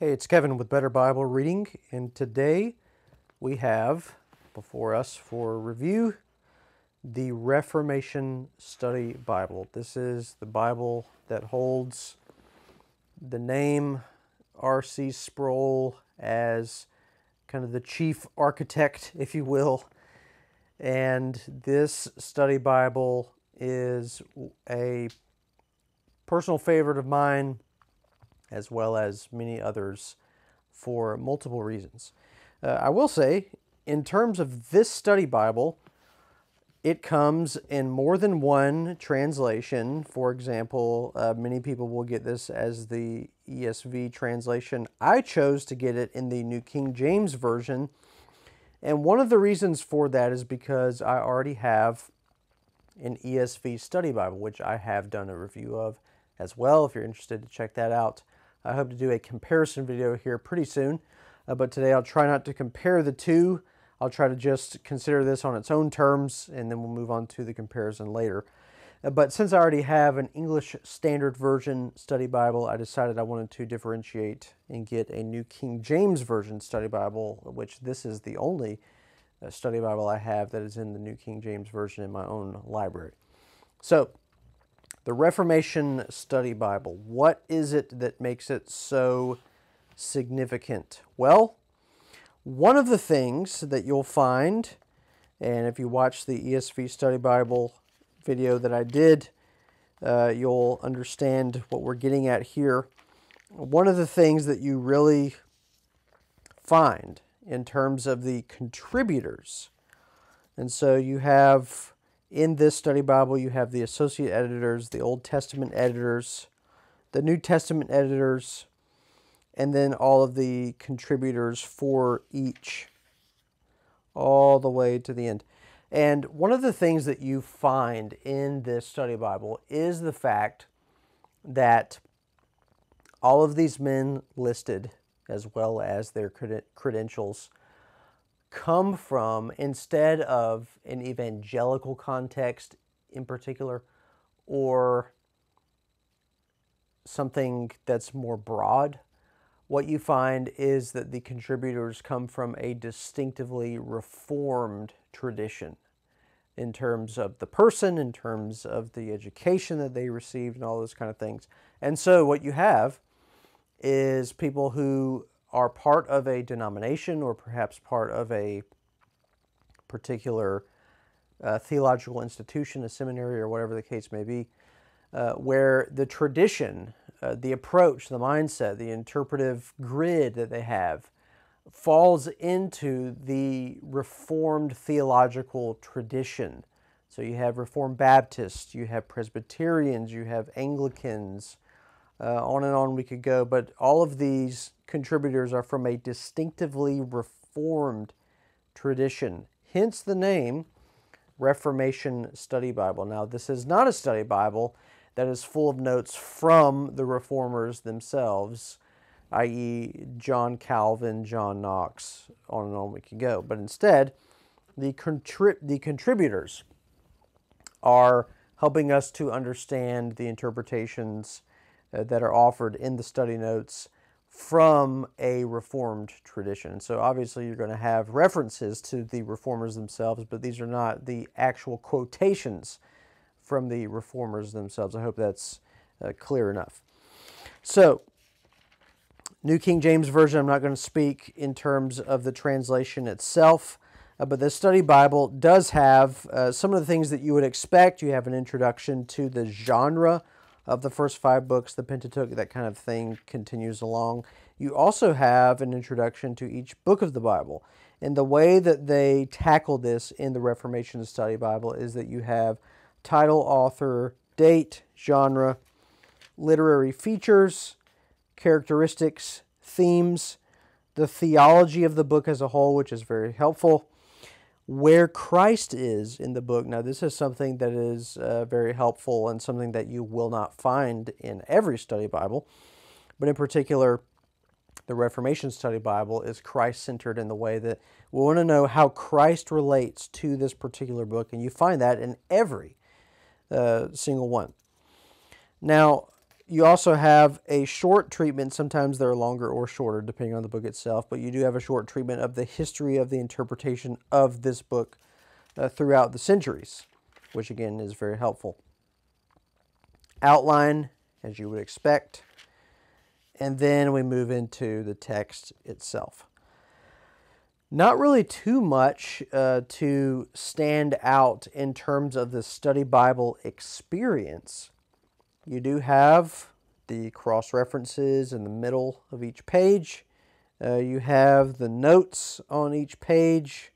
Hey, it's Kevin with Better Bible Reading, and today we have before us for review the Reformation Study Bible. This is the Bible that holds the name R.C. Sproul as kind of the chief architect, if you will. And this study Bible is a personal favorite of mine, as well as many others, for multiple reasons. I will say, in terms of this study Bible, it comes in more than one translation. For example, many people will get this as the ESV translation. I chose to get it in the New King James Version, and one of the reasons for that is because I already have an ESV study Bible, which I have done a review of as well, if you're interested to check that out. I hope to do a comparison video here pretty soon, but today I'll try not to compare the two. I'll try to just consider this on its own terms, and then we'll move on to the comparison later. But since I already have an English Standard Version study Bible, I decided I wanted to differentiate and get a New King James Version study Bible, which this is the only study Bible I have that is in the New King James Version in my own library. So, the Reformation Study Bible, what is it that makes it so significant? Well, one of the things that you'll find, and if you watch the ESV Study Bible video that I did, you'll understand what we're getting at here. One of the things that you really find in terms of the contributors, and so you have in this study Bible, you have the associate editors, the Old Testament editors, the New Testament editors, and then all of the contributors for each, all the way to the end. And one of the things that you find in this study Bible is the fact that all of these men listed, as well as their credentials, come from, instead of an evangelical context in particular, or something that's more broad, what you find is that the contributors come from a distinctively Reformed tradition in terms of the person, in terms of the education that they received, and all those kind of things. And so what you have is people who are part of a denomination, or perhaps part of a particular theological institution, a seminary, or whatever the case may be, where the tradition, the approach, the mindset, the interpretive grid that they have falls into the Reformed theological tradition. So you have Reformed Baptists, you have Presbyterians, you have Anglicans, on and on we could go, but all of these contributors are from a distinctively Reformed tradition. Hence the name Reformation Study Bible. Now, this is not a study Bible that is full of notes from the Reformers themselves, i.e. John Calvin, John Knox, on and on we could go. But instead, the contributors are helping us to understand the interpretations that are offered in the study notes from a Reformed tradition. So obviously you're going to have references to the Reformers themselves, but these are not the actual quotations from the Reformers themselves. I hope that's clear enough. So, New King James Version, I'm not going to speak in terms of the translation itself, but the study Bible does have some of the things that you would expect. You have an introduction to the genre of the first 5 books, the Pentateuch, that kind of thing continues along. You also have an introduction to each book of the Bible. And the way that they tackle this in the Reformation Study Bible is that you have title, author, date, genre, literary features, characteristics, themes, the theology of the book as a whole, which is very helpful, where Christ is in the book. Now, this is something that is very helpful and something that you will not find in every study Bible, but in particular, the Reformation Study Bible is Christ-centered in the way that we want to know how Christ relates to this particular book, and you find that in every single one. Now, You also have a short treatment. Sometimes they're longer or shorter, depending on the book itself, but you do have a short treatment of the history of the interpretation of this book throughout the centuries, which again is very helpful. Outline, as you would expect, and then we move into the text itself. Not really too much to stand out in terms of the study Bible experience. You do have the cross-references in the middle of each page. You have the notes on each page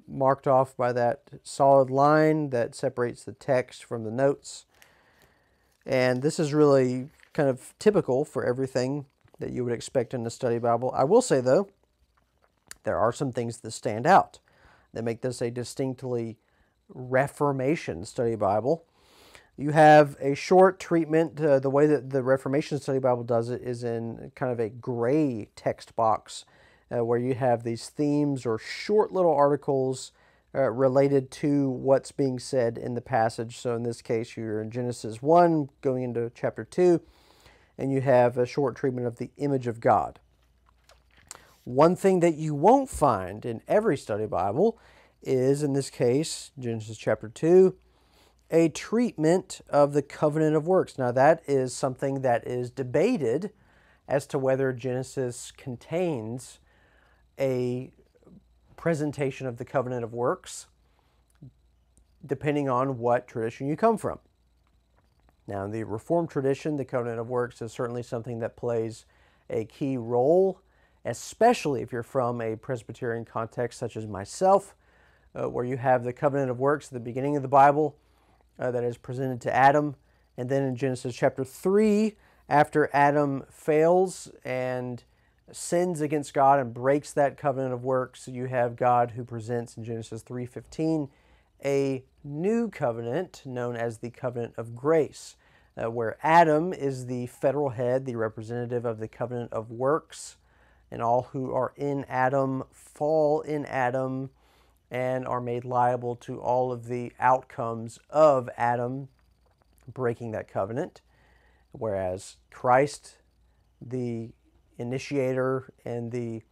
marked off by that solid line that separates the text from the notes. And this is really kind of typical for everything that you would expect in a study Bible. I will say, though, there are some things that stand out that make this a distinctly Reformation study Bible. You have a short treatment. The way that the Reformation Study Bible does it is in kind of a gray text box where you have these themes or short little articles related to what's being said in the passage. So in this case, you're in Genesis 1 going into chapter 2, and you have a short treatment of the image of God. One thing that you won't find in every study Bible is, in this case, Genesis chapter 2, a treatment of the covenant of works. Now that is something that is debated as to whether Genesis contains a presentation of the covenant of works, depending on what tradition you come from. Now in the Reformed tradition, the covenant of works is certainly something that plays a key role, especially if you're from a Presbyterian context such as myself, where you have the covenant of works at the beginning of the Bible, that is presented to Adam, and then in Genesis chapter 3, after Adam fails and sins against God and breaks that covenant of works, you have God who presents in Genesis 3:15 a new covenant known as the covenant of grace, where Adam is the federal head, the representative of the covenant of works, and all who are in Adam fall in Adam and are made liable to all of the outcomes of Adam breaking that covenant, whereas Christ, the initiator and the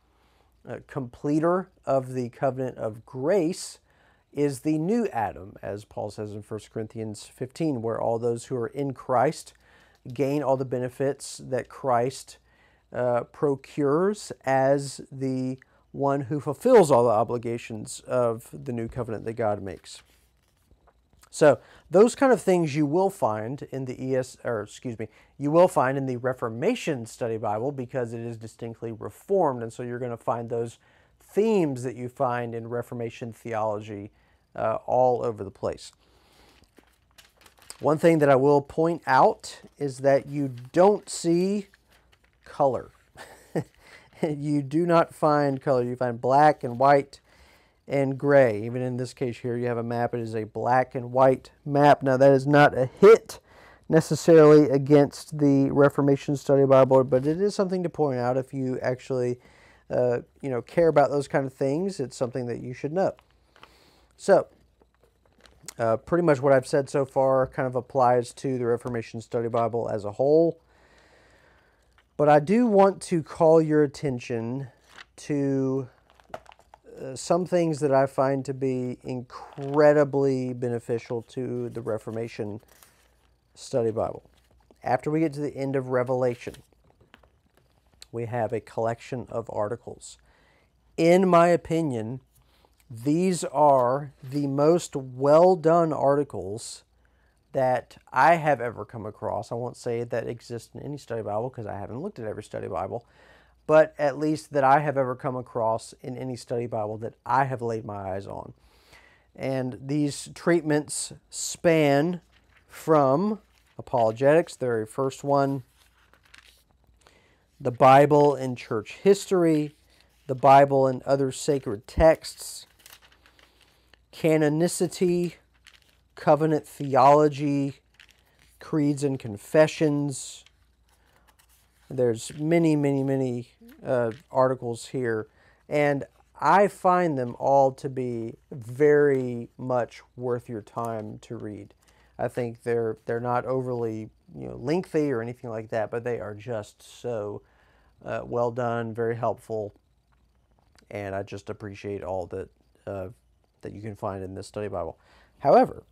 completer of the covenant of grace, is the new Adam, as Paul says in 1 Corinthians 15, where all those who are in Christ gain all the benefits that Christ procures as the one who fulfills all the obligations of the new covenant that God makes. So those kind of things you will find in the you will find in the Reformation Study Bible because it is distinctly Reformed, and so you're going to find those themes that you find in Reformation theology all over the place. One thing that I will point out is that you don't see color. You do not find color. You find black and white and gray. Even in this case here, you have a map. It is a black and white map. Now, that is not a hit necessarily against the Reformation Study Bible, but it is something to point out. If you actually care about those kind of things, it's something that you should know. So, pretty much what I've said so far kind of applies to the Reformation Study Bible as a whole. But I do want to call your attention to some things that I find to be incredibly beneficial to the Reformation Study Bible. After we get to the end of Revelation, we have a collection of articles. In my opinion, these are the most well-done articles that I have ever come across. I won't say that exists in any study Bible because I haven't looked at every study Bible, but at least that I have ever come across in any study Bible that I have laid my eyes on. And these treatments span from apologetics, the very first one, the Bible and church history, the Bible and other sacred texts, canonicity, covenant theology, creeds and confessions. There's many articles here, and I find them all to be very much worth your time to read. I think they're not overly lengthy or anything like that, but they are just so well done, very helpful, and I just appreciate all that you can find in this study Bible. However,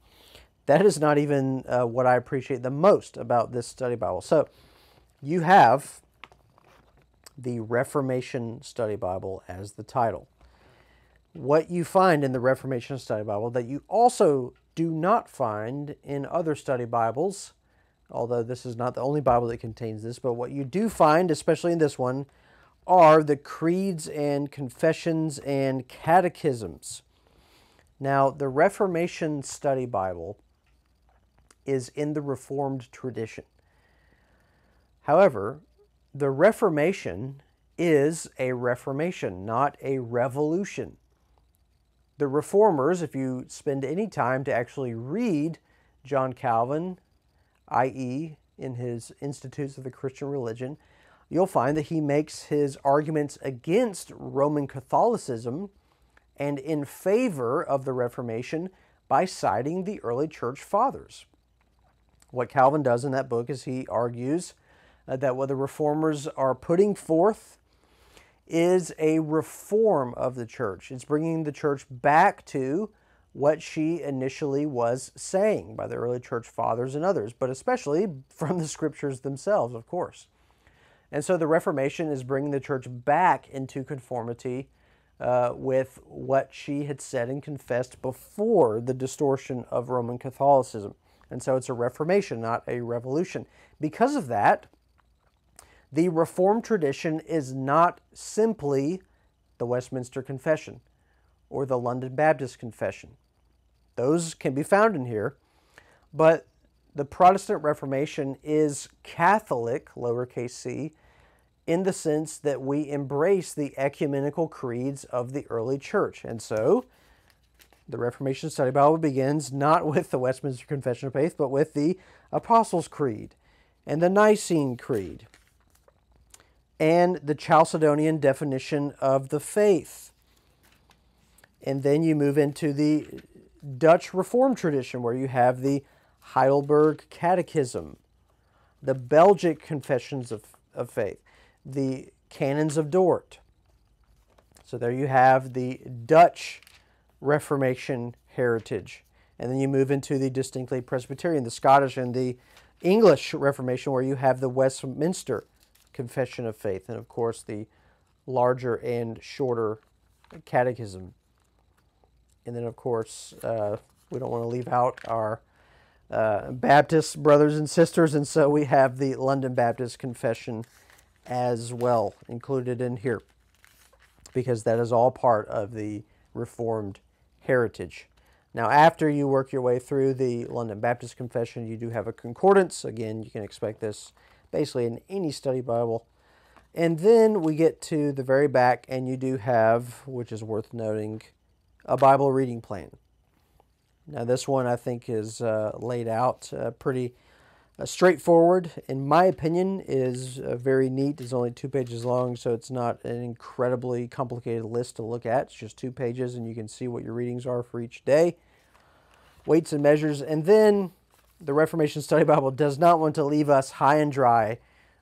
that is not even what I appreciate the most about this study Bible. So you have the Reformation Study Bible as the title. What you find in the Reformation Study Bible that you also do not find in other study Bibles, although this is not the only Bible that contains this, but what you do find, especially in this one, are the creeds and confessions and catechisms. Now, the Reformation Study Bible is in the Reformed tradition. However, the Reformation is a reformation, not a revolution. The Reformers, if you spend any time to actually read John Calvin, i.e., in his Institutes of the Christian Religion, you'll find that he makes his arguments against Roman Catholicism and in favor of the Reformation by citing the early church fathers. What Calvin does in that book is he argues that what the Reformers are putting forth is a reform of the church. It's bringing the church back to what she initially was saying by the early church fathers and others, but especially from the scriptures themselves, of course. And so the Reformation is bringing the church back into conformity with what she had said and confessed before the distortion of Roman Catholicism. And so it's a reformation, not a revolution. Because of that, the Reformed tradition is not simply the Westminster Confession or the London Baptist Confession. Those can be found in here, but the Protestant Reformation is Catholic, lowercase c, in the sense that we embrace the ecumenical creeds of the early church. And so the Reformation Study Bible begins not with the Westminster Confession of Faith, but with the Apostles' Creed and the Nicene Creed and the Chalcedonian definition of the faith. And then you move into the Dutch Reformed tradition, where you have the Heidelberg Catechism, the Belgic Confessions of Faith, the Canons of Dort. So there you have the Dutch Reformation heritage. And then you move into the distinctly Presbyterian, the Scottish and the English Reformation, where you have the Westminster Confession of Faith, and of course the larger and shorter Catechism. And then of course we don't want to leave out our Baptist brothers and sisters, and so we have the London Baptist Confession as well included in here, because that is all part of the Reformed heritage. Now, after you work your way through the London Baptist Confession, you do have a concordance. Again, you can expect this basically in any study Bible. And then we get to the very back, and you do have, which is worth noting, a Bible reading plan. Now, this one I think is laid out pretty straightforward. In my opinion, is very neat. It's only 2 pages long, so it's not an incredibly complicated list to look at. It's just 2 pages, and you can see what your readings are for each day. Weights and measures. And then the Reformation Study Bible does not want to leave us high and dry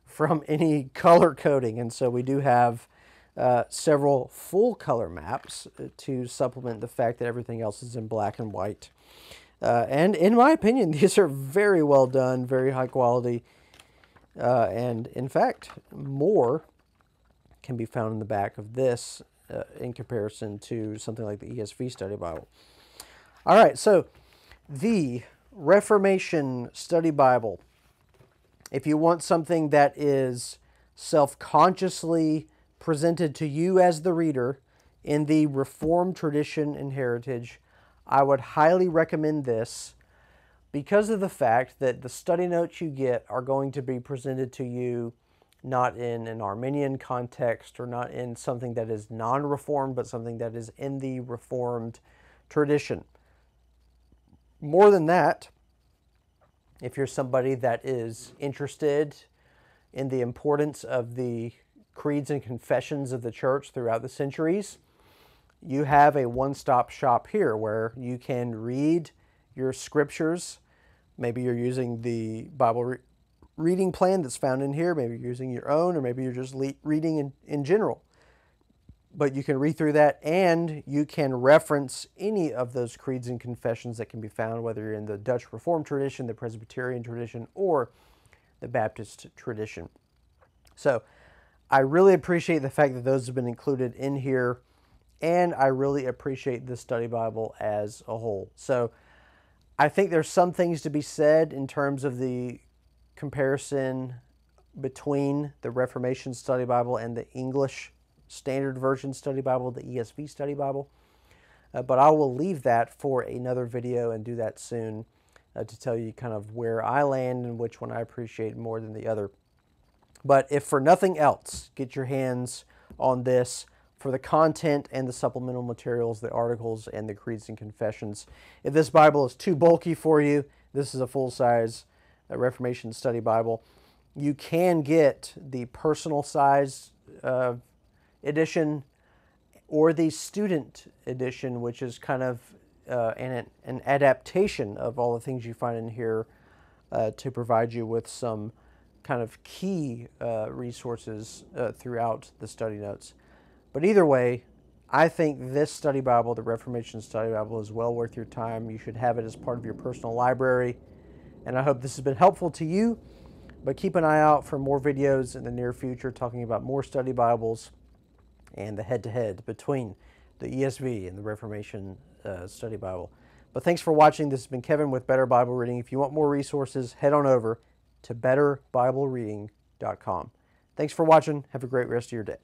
from any color coding, and so we do have several full color maps to supplement the fact that everything else is in black and white. And in my opinion, these are very well done, very high quality, and in fact, more can be found in the back of this in comparison to something like the ESV Study Bible. All right, so the Reformation Study Bible, if you want something that is self-consciously presented to you as the reader in the Reformed tradition and heritage, I would highly recommend this, because of the fact that the study notes you get are going to be presented to you not in an Arminian context or not in something that is non-Reformed, but something that is in the Reformed tradition. More than that, if you're somebody that is interested in the importance of the creeds and confessions of the church throughout the centuries, you have a one-stop shop here where you can read your scriptures Maybe you're using the Bible reading plan that's found in here. Maybe you're using your own, or maybe you're just reading in general. But you can read through that, and you can reference any of those creeds and confessions that can be found, whether you're in the Dutch Reformed tradition, the Presbyterian tradition, or the Baptist tradition. So I really appreciate the fact that those have been included in here, and I really appreciate the study Bible as a whole. So I think there's some things to be said in terms of the comparison between the Reformation Study Bible and the English Standard Version Study Bible, the ESV Study Bible. But I will leave that for another video and do that soon to tell you kind of where I land and which one I appreciate more than the other. But if for nothing else, get your hands on this for the content and the supplemental materials, the articles, and the creeds and confessions. If this Bible is too bulky for you, this is a full-size Reformation Study Bible. You can get the personal size edition or the student edition, which is kind of an adaptation of all the things you find in here to provide you with some kind of key resources throughout the study notes. But either way, I think this study Bible, the Reformation Study Bible, is well worth your time. You should have it as part of your personal library. And I hope this has been helpful to you. But keep an eye out for more videos in the near future talking about more study Bibles and the head-to-head between the ESV and the Reformation Study Bible. But thanks for watching. This has been Kevin with Better Bible Reading. If you want more resources, head on over to betterbiblereading.com. Thanks for watching. Have a great rest of your day.